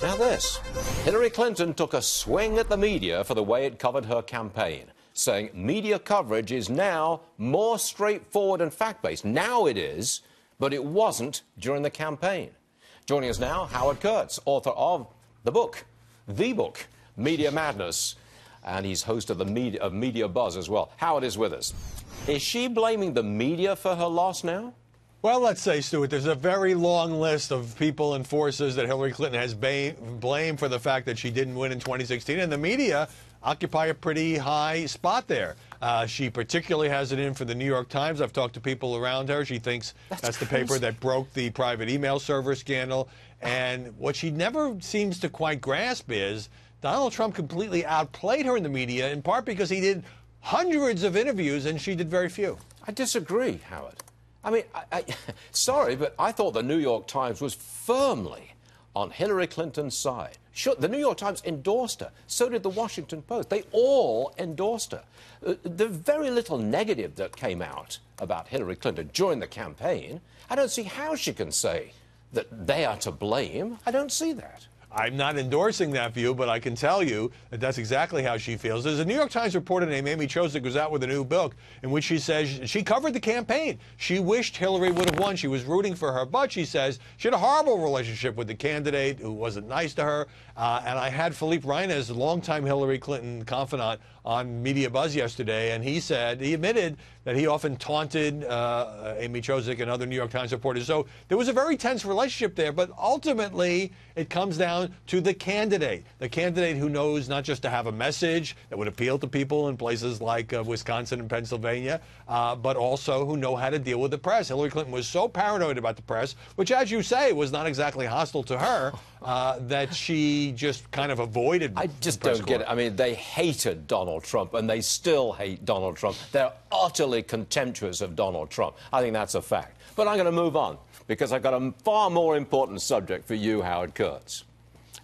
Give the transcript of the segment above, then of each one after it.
Now this, Hillary Clinton took a swing at the media for the way it covered her campaign, saying media coverage is now more straightforward and fact-based. Now it is, but it wasn't during the campaign. Joining us now, Howard Kurtz, author of the book, Media Madness, and he's host of Media Buzz as well. Howard is with us. Is she blaming the media for her loss now? Well, let's say, Stuart, there's a very long list of people and forces that Hillary Clinton has blamed for the fact that she didn't win in 2016, and the media occupy a pretty high spot there. She particularly has it in for the New York Times. I've talked to people around her. She thinks that's the paper that broke the private email server scandal. And what she never seems to quite grasp is Donald Trump completely outplayed her in the media, in part because he did hundreds of interviews and she did very few. I disagree, Howard. I mean, sorry, but I thought the New York Times was firmly on Hillary Clinton's side. Sure, the New York Times endorsed her. So did the Washington Post. They all endorsed her. The very little negative that came out about Hillary Clinton during the campaign, I don't see how she can say that they are to blame. I don't see that. I'm not endorsing that view, but I can tell you that that's exactly how she feels. There's a New York Times reporter named Amy Chozick who's out with a new book in which she says she covered the campaign. She wished Hillary would have won. She was rooting for her, but she says she had a horrible relationship with the candidate who wasn't nice to her. And I had Philippe Reines, a longtime Hillary Clinton confidant, on Media Buzz yesterday, and he admitted that he often taunted Amy Chozick and other New York Times reporters. So there was a very tense relationship there, but ultimately it comes down to the candidate who knows not just to have a message that would appeal to people in places like Wisconsin and Pennsylvania, but also who know how to deal with the press. Hillary Clinton was so paranoid about the press, which, as you say, was not exactly hostile to her, that she just kind of avoided. I just don't get it. I mean, they hated Donald Trump, and they still hate Donald Trump. They're utterly contemptuous of Donald Trump. I think that's a fact. But I'm going to move on, because I've got a far more important subject for you, Howard Kurtz.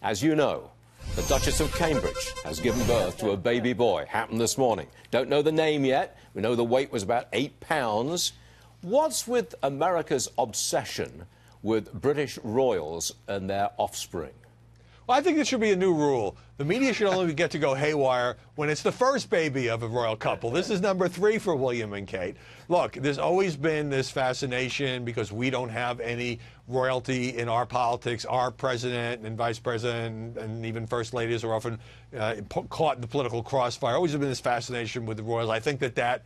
As you know, the Duchess of Cambridge has given birth to a baby boy. Happened this morning. Don't know the name yet. We know the weight was about 8 pounds. What's with America's obsession with British royals and their offspring? Well, I think there should be a new rule. The media should only get to go haywire when it's the first baby of a royal couple. This is number 3 for William and Kate. Look, there's always been this fascination because we don't have any royalty in our politics. Our president and vice president and even first ladies are often caught in the political crossfire. Always been this fascination with the royals. I think that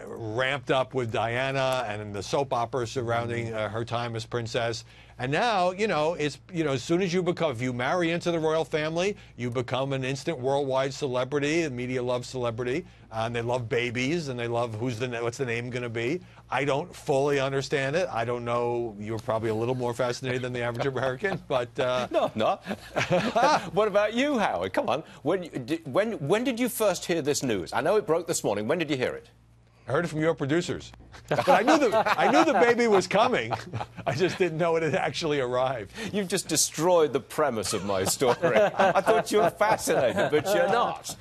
ramped up with Diana and the soap opera surrounding her time as princess. And now, as soon as if you marry into the royal family, you become an instant worldwide celebrity. The media loves celebrity, and they love babies, and they love what's the name going to be. I don't fully understand it. I don't know. You're probably a little more fascinated than the average American, but No, I'm not. What about you, Howard? Come on. When did you first hear this news? I know it broke this morning. When did you hear it? I heard it from your producers. But I knew the baby was coming. I just didn't know it had actually arrived. You've just destroyed the premise of my story. I thought you were fascinated, but you're not.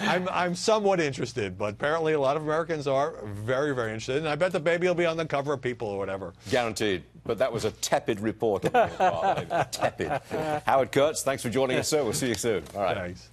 I'm somewhat interested, but apparently a lot of Americans are very, very interested. And I bet the baby will be on the cover of People or whatever. Guaranteed. But that was a tepid report on your part. Tepid. Howard Kurtz, thanks for joining us, sir. We'll see you soon. All right. Thanks.